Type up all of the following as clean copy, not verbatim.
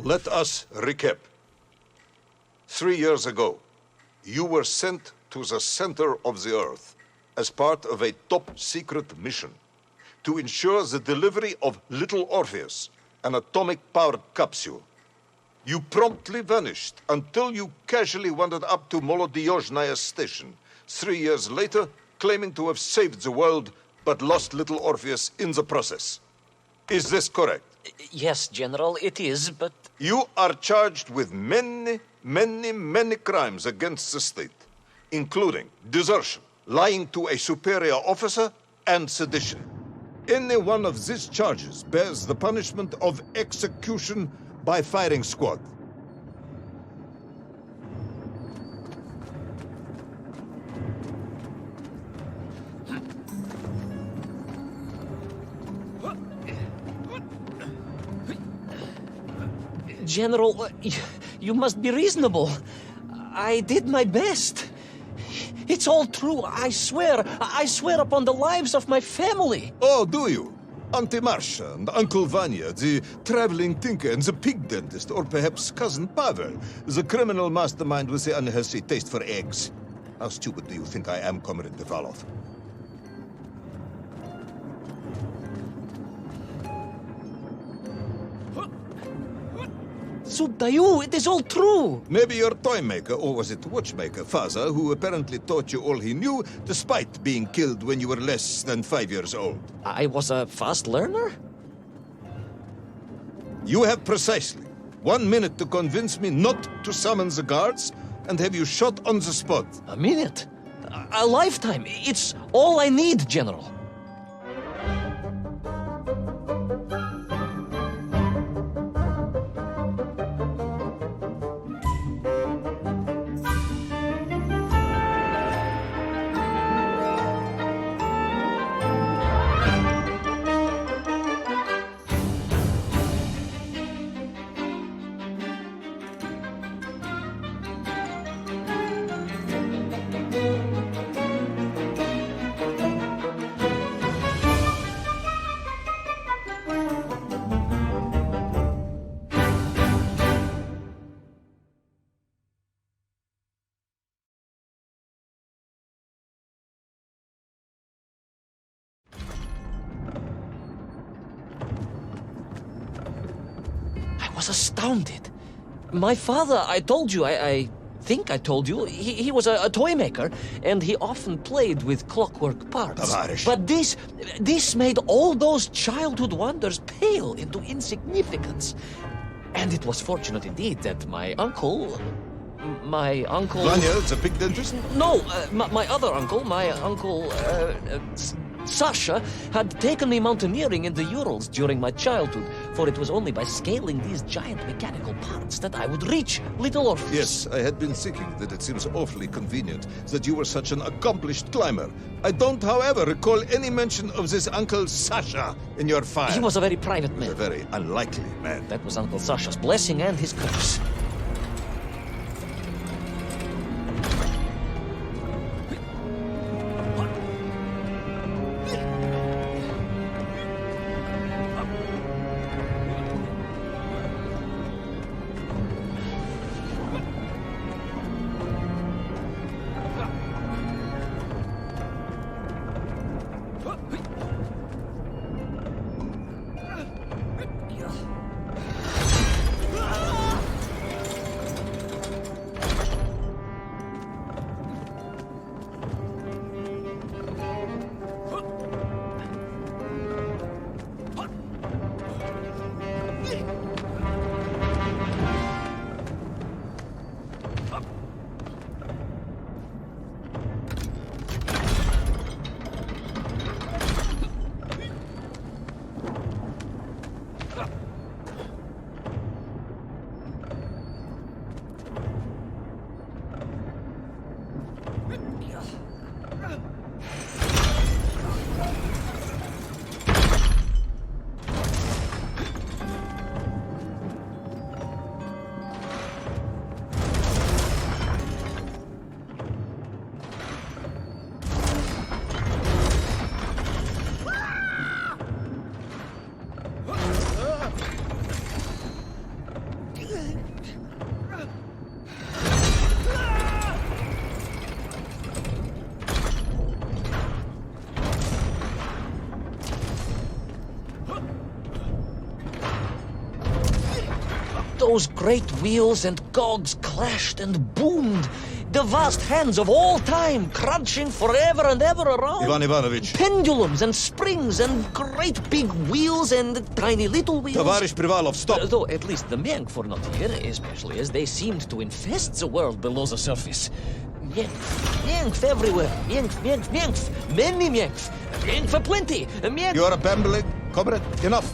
Let us recap. 3 years ago, you were sent to the center of the Earth as part of a top-secret mission to ensure the delivery of Little Orpheus, an atomic-powered capsule. You promptly vanished until you casually wandered up to Molodiyozhnaya station 3 years later, claiming to have saved the world, but lost Little Orpheus in the process. Is this correct? Yes, General, it is, but... You are charged with many crimes against the state, including desertion, lying to a superior officer, and sedition. Any one of these charges bears the punishment of execution by firing squad. General, you must be reasonable. I did my best. It's all true, I swear. I swear upon the lives of my family. Oh, do you? Auntie Marcia and Uncle Vanya, the traveling tinker and the pig dentist, or perhaps Cousin Pavel, the criminal mastermind with the unhealthy taste for eggs. How stupid do you think I am, Comrade Devalov? Sudayu, it is all true. Maybe your toy maker, or was it watchmaker, Faza, who apparently taught you all he knew, despite being killed when you were less than 5 years old. I was a fast learner? You have precisely 1 minute to convince me not to summon the guards and have you shot on the spot. A minute? A lifetime. It's all I need, General. I was astounded. My father, I told you, I think I told you, he was a toy maker, and he often played with clockwork parts. Tavarish. But this made all those childhood wonders pale into insignificance. And it was fortunate indeed that my uncle... Vanya, the pig dentist? No, my other uncle, Sasha, had taken me mountaineering in the Urals during my childhood, for it was only by scaling these giant mechanical parts that I would reach Little Orpheus. Yes, I had been thinking that it seems awfully convenient that you were such an accomplished climber. I don't, however, recall any mention of this Uncle Sasha in your file. He was a very private man. A very unlikely man. That was Uncle Sasha's blessing and his curse. Those great wheels and cogs clashed and boomed. The vast hands of all time crunching forever and ever around. Ivan Ivanovich. Pendulums and springs and great big wheels and tiny little wheels. Tavarish Privalov, stop! Though at least the Menk were not here, especially as they seemed to infest the world below the surface. Menkf everywhere. Menkf. Many Menkf. Menkf for plenty. Menkf. You are babbling, comrade. Enough.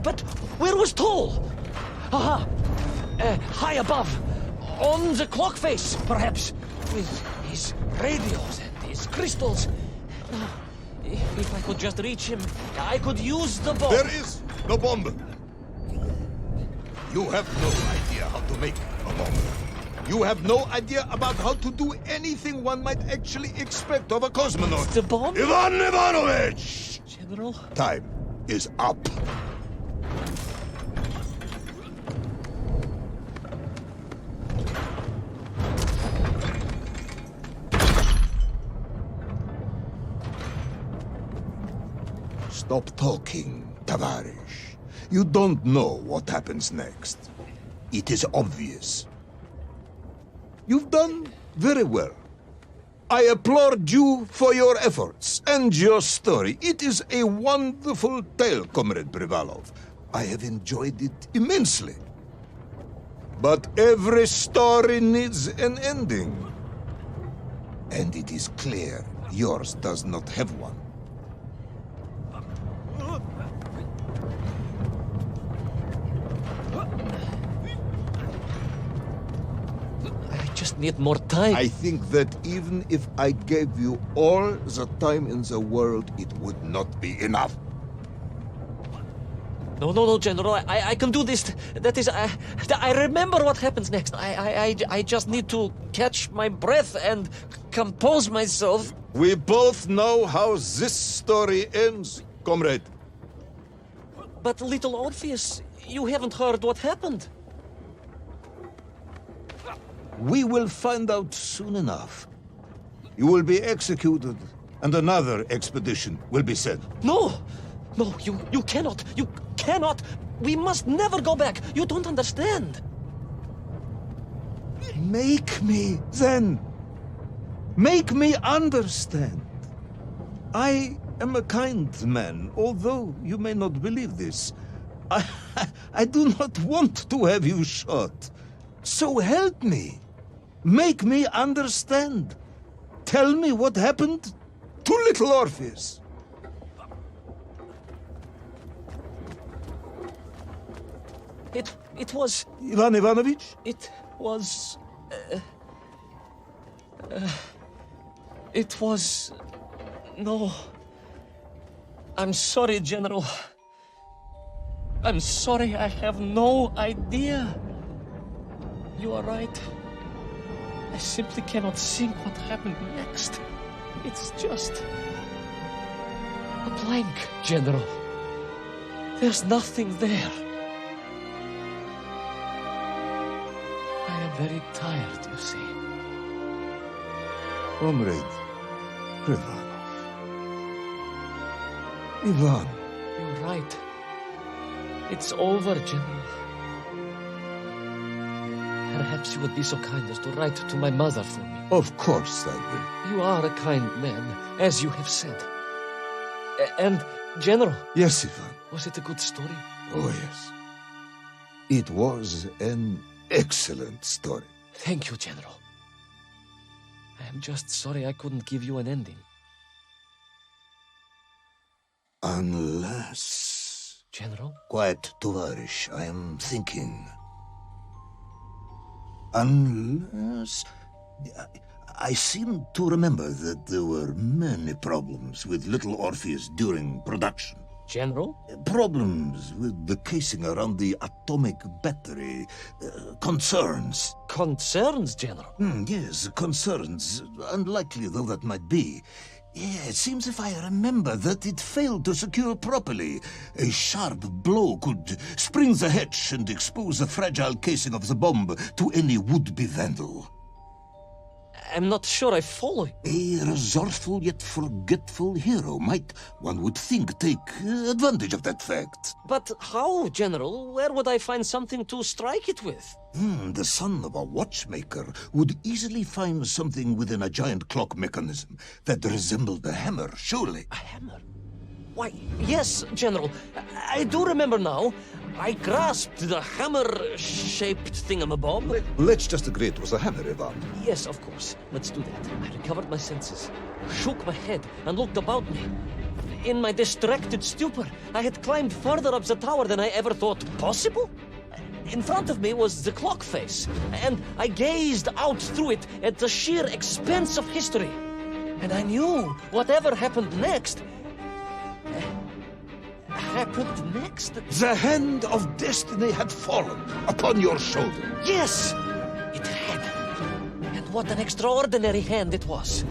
But where was Toll? Aha! High above. On the clock face, perhaps. With his radios and his crystals. Now, if I could just reach him, I could use the bomb. There is no bomb. You have no idea how to make a bomb. You have no idea about how to do anything one might actually expect of a cosmonaut. The bomb? Ivan Ivanovich! General? Time is up. Stop talking, Tavarish. You don't know what happens next. It is obvious. You've done very well. I applaud you for your efforts and your story. It is a wonderful tale, Comrade Privalov. I have enjoyed it immensely. But every story needs an ending. And it is clear yours does not have one. I just need more time. I think that even if I gave you all the time in the world, it would not be enough. No, General. I can do this. That is, I remember what happens next. I just need to catch my breath and compose myself. We both know how this story ends, comrade. But little Orpheus, you haven't heard what happened. We will find out soon enough. You will be executed, and another expedition will be sent. No, you cannot. You cannot. We must never go back. You don't understand. Make me, then. Make me understand. I am a kind man, although you may not believe this. I do not want to have you shot. So help me. Make me understand. Tell me what happened to little Orpheus. It was... Ivan Ivanovich? It was... it was... No. I'm sorry, General. I'm sorry, I have no idea. You are right. I simply cannot think what happened next. It's just... a blank, General. There's nothing there. I am very tired, you see. Comrade Privalov. Ivan You're right. It's over, General. Perhaps you would be so kind as to write to my mother for me. Of course I will. You are a kind man, as you have said. And, General, Yes, Ivan. was it a good story? Oh, yes. It was an excellent story. Thank you, General. I am just sorry I couldn't give you an ending. Unless... General? Quiet, Tovarish. I am thinking. Unless... I seem to remember that there were many problems with little Orpheus during production. General? Problems with the casing around the atomic battery. Concerns. Concerns, General? Yes, concerns. Unlikely though that might be. Yeah, it seems if I remember that it failed to secure properly. A sharp blow could spring the hatch and expose the fragile casing of the bomb to any would-be vandal. I'm not sure I follow. A resourceful yet forgetful hero might, one would think, take advantage of that fact. But how, General? Where would I find something to strike it with? The son of a watchmaker would easily find something within a giant clock mechanism that resembled a hammer, surely. A hammer? Why, yes, General. I do remember now. I grasped the hammer-shaped thingamabob. Let's just agree it was a hammer, Ivan. Yes, of course. Let's do that. I recovered my senses, shook my head, and looked about me. In my distracted stupor, I had climbed further up the tower than I ever thought possible. In front of me was the clock face, and I gazed out through it at the sheer expanse of history. And I knew whatever happened next... happened next? The hand of destiny had fallen upon your shoulder. Yes, it had. And what an extraordinary hand it was.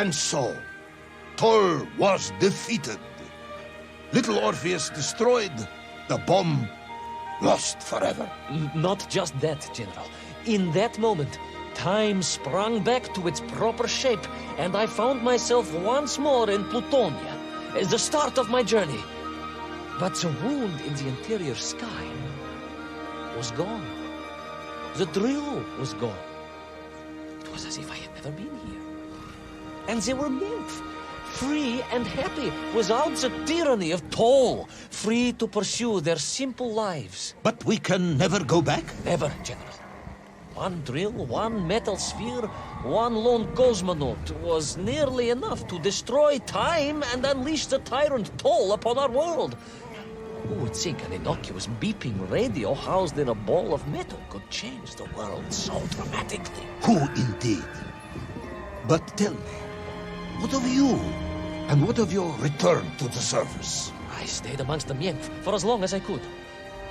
And so, Tol was defeated. Little Orpheus destroyed, the bomb lost forever. Not just that, General. In that moment, time sprung back to its proper shape, and I found myself once more in Plutonia, the start of my journey. But the wound in the interior sky was gone. The drill was gone. It was as if I had never been here. And they were nymph, free and happy, without the tyranny of toll, free to pursue their simple lives. But we can never go back? Never, General. One drill, one metal sphere, one lone cosmonaut was nearly enough to destroy time and unleash the tyrant toll upon our world. Who would think an innocuous beeping radio housed in a ball of metal could change the world so dramatically? Who indeed? But tell me, what of you? And what of your return to the surface? I stayed amongst the nymph for as long as I could.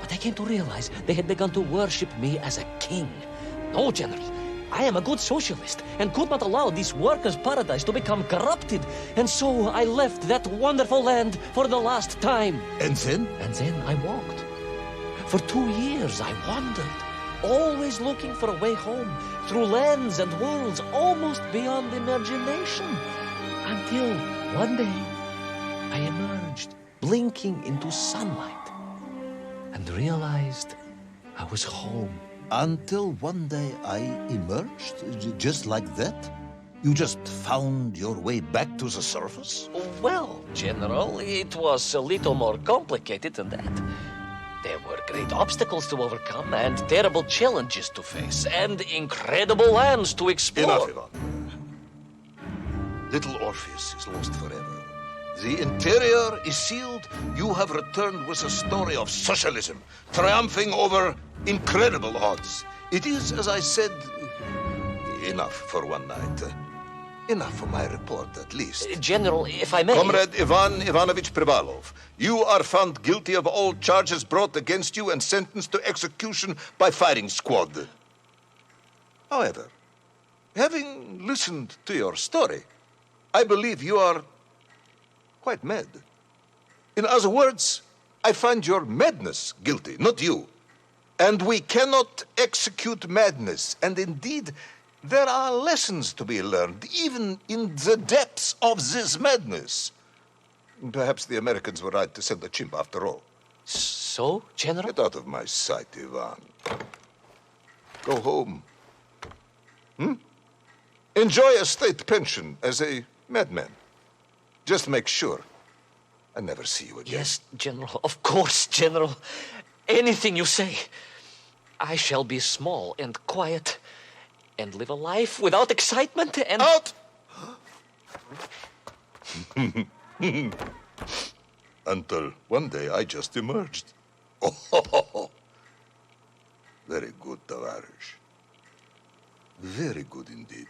But I came to realize they had begun to worship me as a king. No, General. I am a good socialist and could not allow this workers' paradise to become corrupted. And so I left that wonderful land for the last time. And then? And then I walked. For 2 years I wandered, always looking for a way home, through lands and worlds almost beyond imagination. Until one day I emerged, blinking into sunlight, and realized I was home. Until one day I emerged, just like that? You just found your way back to the surface? Well, General, it was a little more complicated than that. There were great obstacles to overcome, and terrible challenges to face, and incredible lands to explore. Enough, Ivan. Little Orpheus is lost forever. The interior is sealed. You have returned with a story of socialism, triumphing over incredible odds. It is, as I said, enough for one night. Enough for my report, at least. General, if I may... Comrade Ivan Ivanovich Privalov, you are found guilty of all charges brought against you and sentenced to execution by firing squad. However, having listened to your story, I believe you are quite mad. In other words, I find your madness guilty, not you. And we cannot execute madness. And indeed, there are lessons to be learned, even in the depths of this madness. Perhaps the Americans were right to send a chimp after all. So, General? Get out of my sight, Ivan. Go home. Enjoy a state pension as a madman. Just make sure I never see you again. Yes, General. Of course, General. Anything you say. I shall be small and quiet and live a life without excitement and... Out! Until one day I just emerged. Oh, very good, Tavarish. Very good indeed.